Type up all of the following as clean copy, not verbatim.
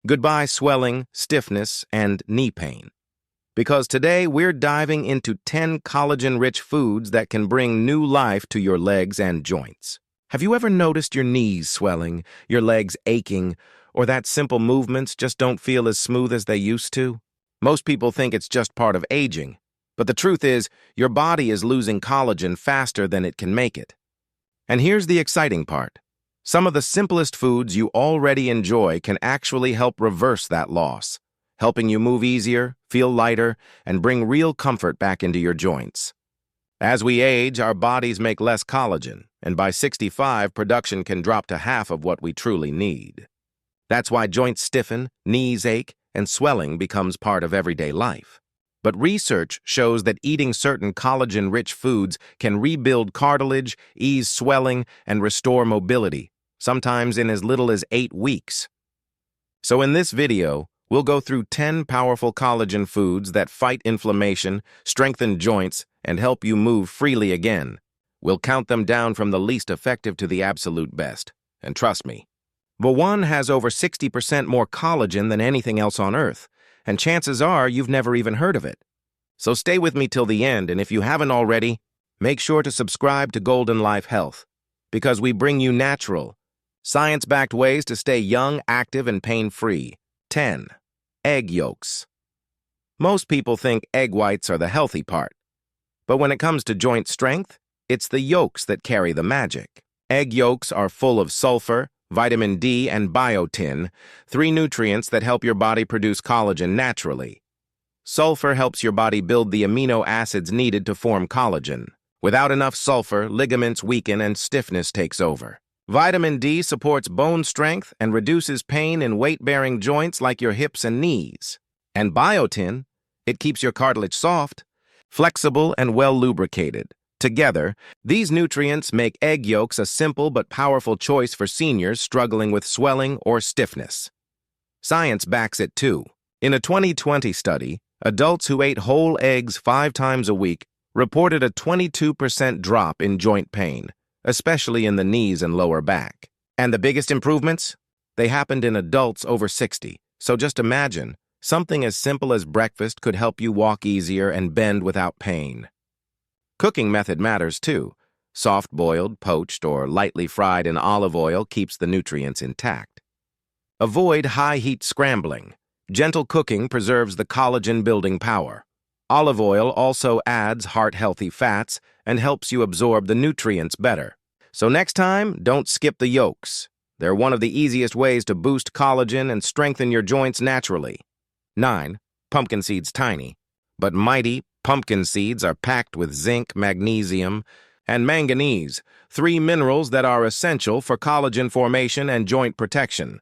Goodbye swelling, stiffness, and knee pain. Because today we're diving into 10 collagen-rich foods that can bring new life to your legs and joints. Have you ever noticed your knees swelling, your legs aching, or that simple movements just don't feel as smooth as they used to? Most people think it's just part of aging, but the truth is your body is losing collagen faster than it can make it. And here's the exciting part. Some of the simplest foods you already enjoy can actually help reverse that loss, helping you move easier, feel lighter, and bring real comfort back into your joints. As we age, our bodies make less collagen, and by 65, production can drop to half of what we truly need. That's why joints stiffen, knees ache, and swelling becomes part of everyday life. But research shows that eating certain collagen-rich foods can rebuild cartilage, ease swelling, and restore mobility, sometimes in as little as 8 weeks. So in this video, we'll go through 10 powerful collagen foods that fight inflammation, strengthen joints, and help you move freely again. We'll count them down from the least effective to the absolute best. And trust me, the one has over 60% more collagen than anything else on Earth, and chances are you've never even heard of it. So stay with me till the end, and if you haven't already, make sure to subscribe to Golden Life Health, because we bring you natural, science-backed ways to stay young, active, and pain-free. 10. Egg yolks. Most people think egg whites are the healthy part, but when it comes to joint strength, it's the yolks that carry the magic. Egg yolks are full of sulfur, vitamin D, and biotin, 3 nutrients that help your body produce collagen naturally. Sulfur helps your body build the amino acids needed to form collagen. Without enough sulfur, ligaments weaken and stiffness takes over. Vitamin D supports bone strength and reduces pain in weight-bearing joints like your hips and knees. And biotin, it keeps your cartilage soft, flexible, and well-lubricated. Together, these nutrients make egg yolks a simple but powerful choice for seniors struggling with swelling or stiffness. Science backs it too. In a 2020 study, adults who ate whole eggs 5 times a week reported a 22% drop in joint pain, especially in the knees and lower back. And the biggest improvements? They happened in adults over 60. So just imagine, something as simple as breakfast could help you walk easier and bend without pain. Cooking method matters too. Soft-boiled, poached, or lightly fried in olive oil keeps the nutrients intact. Avoid high-heat scrambling. Gentle cooking preserves the collagen-building power. Olive oil also adds heart-healthy fats and helps you absorb the nutrients better. So next time, don't skip the yolks. They're one of the easiest ways to boost collagen and strengthen your joints naturally. 9. Pumpkin seeds tiny, but mighty. Pumpkin seeds are packed with zinc, magnesium, and manganese, 3 minerals that are essential for collagen formation and joint protection.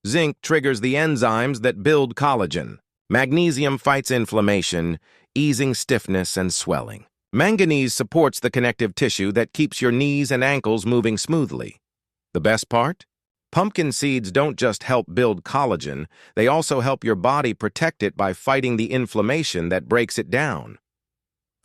Zinc triggers the enzymes that build collagen. Magnesium fights inflammation, easing stiffness and swelling. Manganese supports the connective tissue that keeps your knees and ankles moving smoothly. The best part? Pumpkin seeds don't just help build collagen, they also help your body protect it by fighting the inflammation that breaks it down.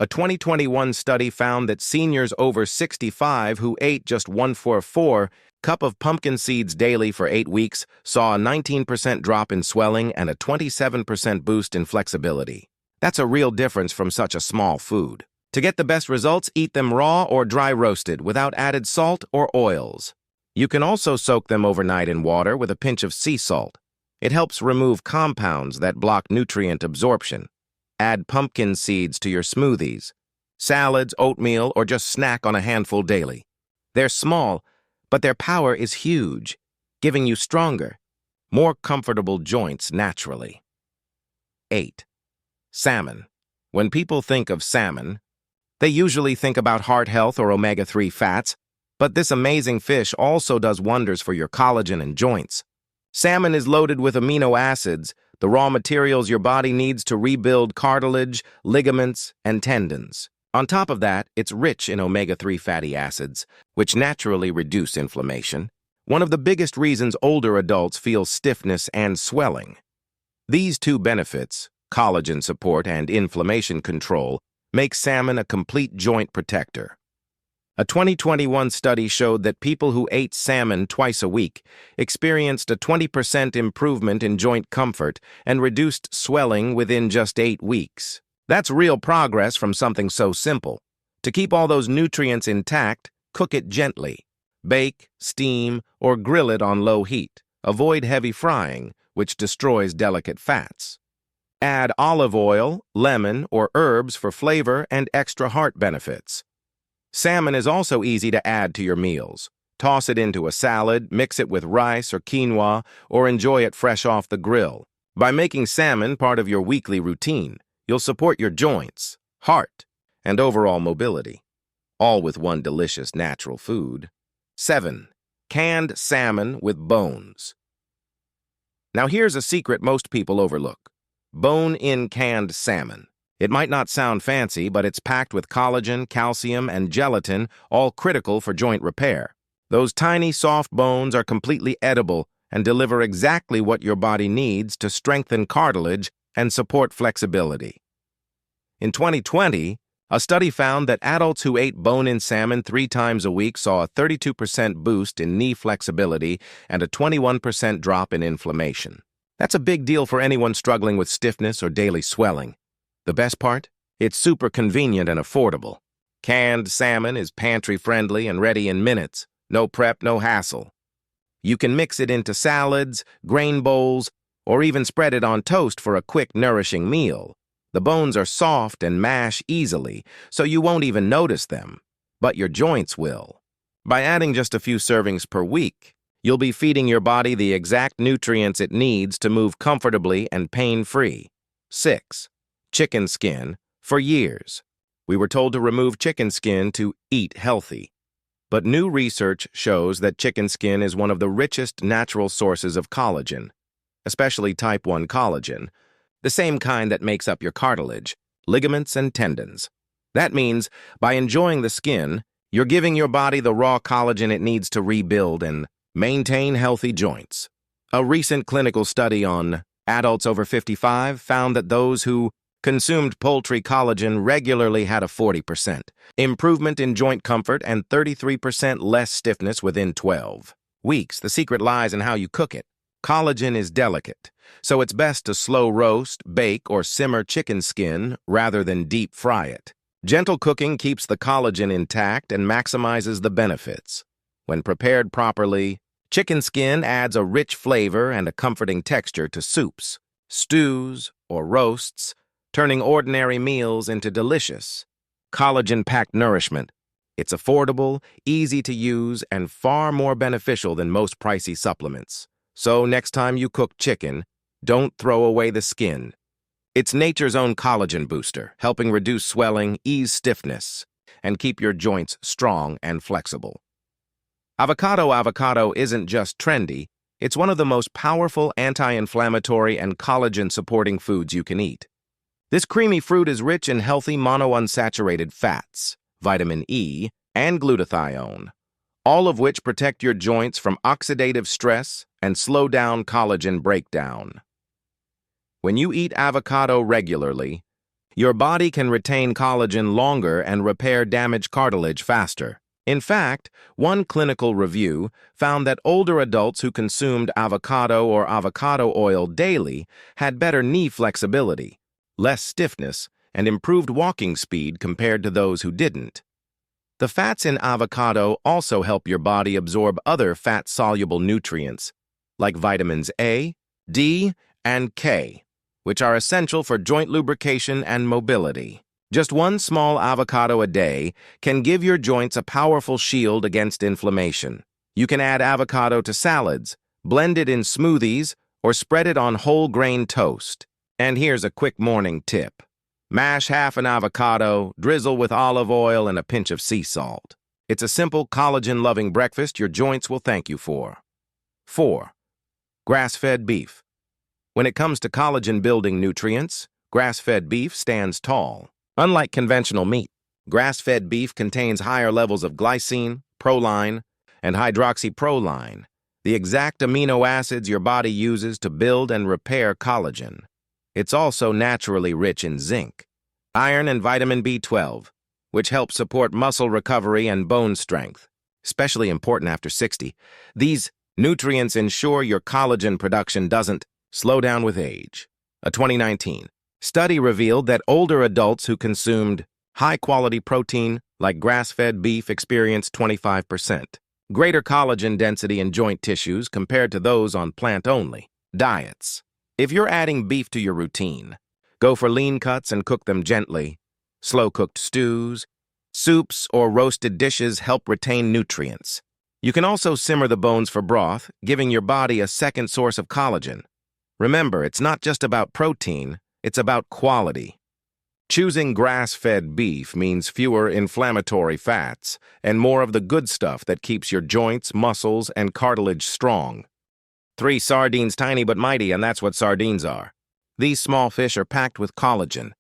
A 2021 study found that seniors over 65 who ate just 1/4 cup of pumpkin seeds daily for 8 weeks saw a 19% drop in swelling and a 27% boost in flexibility. That's a real difference from such a small food. To get the best results, eat them raw or dry roasted without added salt or oils. You can also soak them overnight in water with a pinch of sea salt. It helps remove compounds that block nutrient absorption. Add pumpkin seeds to your smoothies, salads, oatmeal, or just snack on a handful daily. They're small, but their power is huge, giving you stronger, more comfortable joints naturally. 8. Salmon. When people think of salmon, they usually think about heart health or omega-3 fats, but this amazing fish also does wonders for your collagen and joints. Salmon is loaded with amino acids, the raw materials your body needs to rebuild cartilage, ligaments, and tendons. On top of that, it's rich in omega-3 fatty acids, which naturally reduce inflammation, one of the biggest reasons older adults feel stiffness and swelling. These 2 benefits, collagen support and inflammation control, make salmon a complete joint protector. A 2021 study showed that people who ate salmon twice a week experienced a 20% improvement in joint comfort and reduced swelling within just 8 weeks. That's real progress from something so simple. To keep all those nutrients intact, cook it gently. Bake, steam, or grill it on low heat. Avoid heavy frying, which destroys delicate fats. Add olive oil, lemon, or herbs for flavor and extra heart benefits. Salmon is also easy to add to your meals. Toss it into a salad, mix it with rice or quinoa, or enjoy it fresh off the grill. By making salmon part of your weekly routine, you'll support your joints, heart, and overall mobility, all with one delicious natural food. 7. Canned salmon with bones. Now here's a secret most people overlook. Bone-in canned salmon. It might not sound fancy, but it's packed with collagen, calcium, and gelatin, all critical for joint repair. Those tiny, soft bones are completely edible and deliver exactly what your body needs to strengthen cartilage and support flexibility. In 2020, a study found that adults who ate bone-in salmon 3 times a week saw a 32% boost in knee flexibility and a 21% drop in inflammation. That's a big deal for anyone struggling with stiffness or daily swelling. The best part? It's super convenient and affordable. Canned salmon is pantry-friendly and ready in minutes. No prep, no hassle. You can mix it into salads, grain bowls, or even spread it on toast for a quick, nourishing meal. The bones are soft and mash easily, so you won't even notice them, but your joints will. By adding just a few servings per week, you'll be feeding your body the exact nutrients it needs to move comfortably and pain-free. 6. Chicken skin. For years, we were told to remove chicken skin to eat healthy. But new research shows that chicken skin is one of the richest natural sources of collagen, especially type 1 collagen, the same kind that makes up your cartilage, ligaments, and tendons. That means, by enjoying the skin, you're giving your body the raw collagen it needs to rebuild and maintain healthy joints. A recent clinical study on adults over 55 found that those who consumed poultry collagen regularly had a 40% improvement in joint comfort and 33% less stiffness within 12 weeks. The secret lies in how you cook it. Collagen is delicate, so it's best to slow roast, bake, or simmer chicken skin rather than deep fry it. Gentle cooking keeps the collagen intact and maximizes the benefits. When prepared properly, chicken skin adds a rich flavor and a comforting texture to soups, stews, or roasts, turning ordinary meals into delicious, collagen-packed nourishment. It's affordable, easy to use, and far more beneficial than most pricey supplements. So next time you cook chicken, don't throw away the skin. It's nature's own collagen booster, helping reduce swelling, ease stiffness, and keep your joints strong and flexible. Avocado isn't just trendy, it's one of the most powerful anti-inflammatory and collagen-supporting foods you can eat. This creamy fruit is rich in healthy monounsaturated fats, vitamin E, and glutathione, all of which protect your joints from oxidative stress and slow down collagen breakdown. When you eat avocado regularly, your body can retain collagen longer and repair damaged cartilage faster. In fact, one clinical review found that older adults who consumed avocado or avocado oil daily had better knee flexibility, less stiffness, and improved walking speed compared to those who didn't. The fats in avocado also help your body absorb other fat-soluble nutrients, like vitamins A, D, and K, which are essential for joint lubrication and mobility. Just one small avocado a day can give your joints a powerful shield against inflammation. You can add avocado to salads, blend it in smoothies, or spread it on whole grain toast. And here's a quick morning tip. Mash half an avocado, drizzle with olive oil and a pinch of sea salt. It's a simple, collagen-loving breakfast your joints will thank you for. 4. Grass-fed beef. When it comes to collagen-building nutrients, grass-fed beef stands tall. Unlike conventional meat, grass-fed beef contains higher levels of glycine, proline, and hydroxyproline, the exact amino acids your body uses to build and repair collagen. It's also naturally rich in zinc, iron, and vitamin B12, which helps support muscle recovery and bone strength, especially important after 60. These nutrients ensure your collagen production doesn't slow down with age. A 2019 study revealed that older adults who consumed high-quality protein, like grass-fed beef, experienced 25% greater collagen density in joint tissues compared to those on plant-only diets. If you're adding beef to your routine, go for lean cuts and cook them gently. Slow-cooked stews, soups, or roasted dishes help retain nutrients. You can also simmer the bones for broth, giving your body a second source of collagen. Remember, it's not just about protein, it's about quality. Choosing grass-fed beef means fewer inflammatory fats and more of the good stuff that keeps your joints, muscles, and cartilage strong. 3. Sardines, tiny but mighty, and that's what sardines are. These small fish are packed with collagen,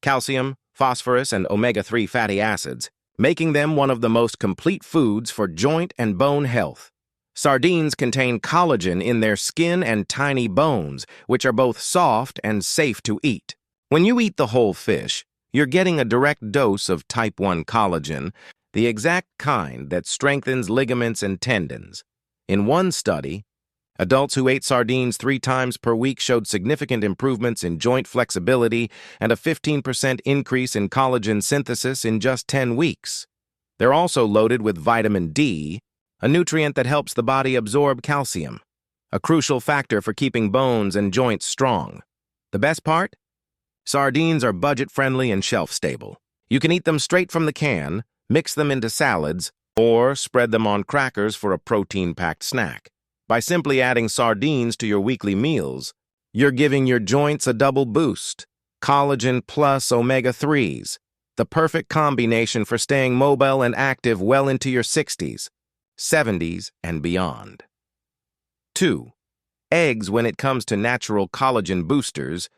calcium, phosphorus, and omega-3 fatty acids, making them one of the most complete foods for joint and bone health. Sardines contain collagen in their skin and tiny bones, which are both soft and safe to eat. When you eat the whole fish, you're getting a direct dose of type 1 collagen, the exact kind that strengthens ligaments and tendons. In one study, adults who ate sardines 3 times per week showed significant improvements in joint flexibility and a 15% increase in collagen synthesis in just 10 weeks. They're also loaded with vitamin D, a nutrient that helps the body absorb calcium, a crucial factor for keeping bones and joints strong. The best part? Sardines are budget-friendly and shelf-stable. You can eat them straight from the can, mix them into salads, or spread them on crackers for a protein-packed snack. By simply adding sardines to your weekly meals, you're giving your joints a double boost. Collagen plus omega-3s, the perfect combination for staying mobile and active well into your 60s, 70s, and beyond. 2. Eggs. When it comes to natural collagen boosters,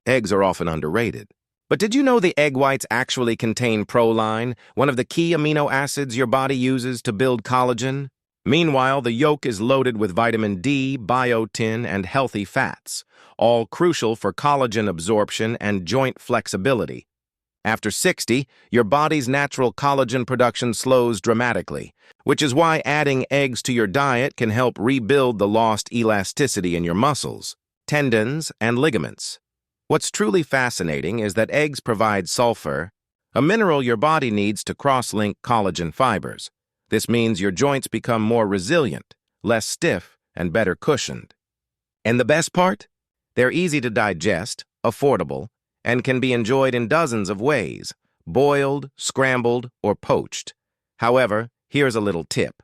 eggs are often underrated. But did you know the egg whites actually contain proline, one of the key amino acids your body uses to build collagen? Meanwhile, the yolk is loaded with vitamin D, biotin, and healthy fats, all crucial for collagen absorption and joint flexibility. After 60, your body's natural collagen production slows dramatically, which is why adding eggs to your diet can help rebuild the lost elasticity in your muscles, tendons, and ligaments. What's truly fascinating is that eggs provide sulfur, a mineral your body needs to cross-link collagen fibers. This means your joints become more resilient, less stiff, and better cushioned. And the best part? They're easy to digest, affordable, and can be enjoyed in dozens of ways: boiled, scrambled, or poached. However, here's a little tip.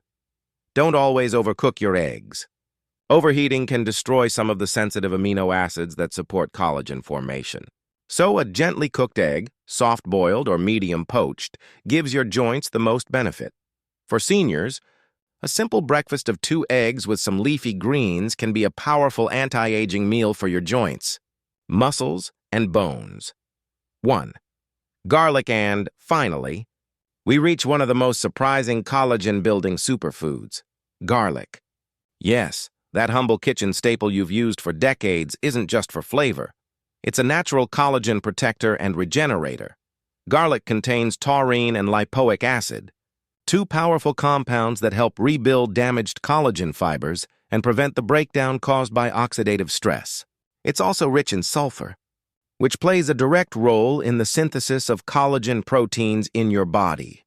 Don't always overcook your eggs. Overheating can destroy some of the sensitive amino acids that support collagen formation. So a gently cooked egg, soft-boiled or medium poached, gives your joints the most benefit. For seniors, a simple breakfast of 2 eggs with some leafy greens can be a powerful anti-aging meal for your joints, muscles, and bones. 1. Garlic. And, finally, we reach one of the most surprising collagen-building superfoods, garlic. Yes, that humble kitchen staple you've used for decades isn't just for flavor. It's a natural collagen protector and regenerator. Garlic contains taurine and lipoic acid, 2 powerful compounds that help rebuild damaged collagen fibers and prevent the breakdown caused by oxidative stress. It's also rich in sulfur, which plays a direct role in the synthesis of collagen proteins in your body.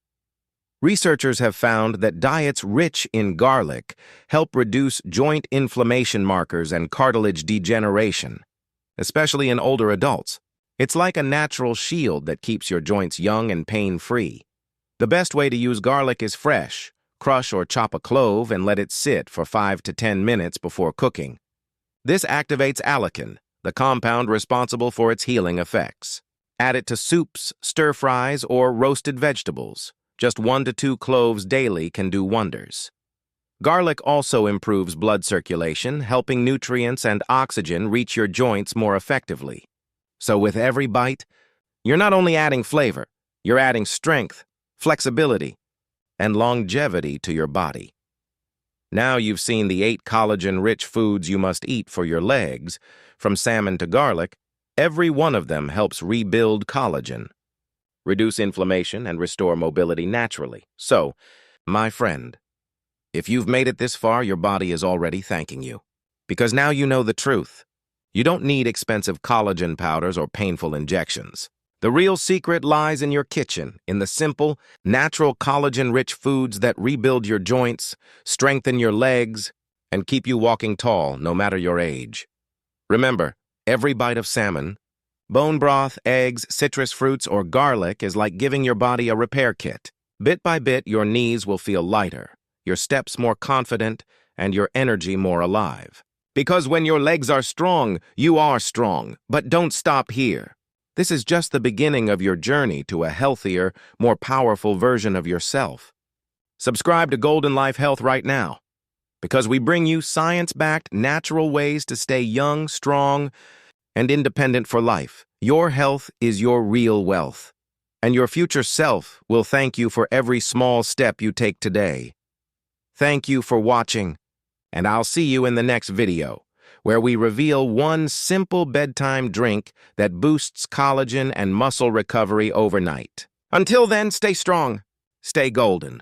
Researchers have found that diets rich in garlic help reduce joint inflammation markers and cartilage degeneration, especially in older adults. It's like a natural shield that keeps your joints young and pain-free. The best way to use garlic is fresh. Crush or chop a clove and let it sit for 5 to 10 minutes before cooking. This activates allicin, the compound responsible for its healing effects. Add it to soups, stir-fries, or roasted vegetables. Just 1 to 2 cloves daily can do wonders. Garlic also improves blood circulation, helping nutrients and oxygen reach your joints more effectively. So with every bite, you're not only adding flavor, you're adding strength, flexibility, and longevity to your body. Now you've seen the 8 collagen-rich foods you must eat for your legs. From salmon to garlic, every one of them helps rebuild collagen. reduce inflammation, and restore mobility naturally. So, my friend, if you've made it this far, your body is already thanking you. Because now you know the truth. You don't need expensive collagen powders or painful injections. The real secret lies in your kitchen, in the simple, natural collagen-rich foods that rebuild your joints, strengthen your legs, and keep you walking tall no matter your age. Remember, every bite of salmon, bone broth, eggs, citrus fruits, or garlic is like giving your body a repair kit. Bit by bit, your knees will feel lighter, your steps more confident, and your energy more alive. Because when your legs are strong, you are strong. But don't stop here. This is just the beginning of your journey to a healthier, more powerful version of yourself. Subscribe to Golden Life Health right now, because we bring you science-backed, natural ways to stay young, strong, and independent for life. Your health is your real wealth, and your future self will thank you for every small step you take today. Thank you for watching, and I'll see you in the next video, where we reveal one simple bedtime drink that boosts collagen and muscle recovery overnight. Until then, stay strong, stay golden.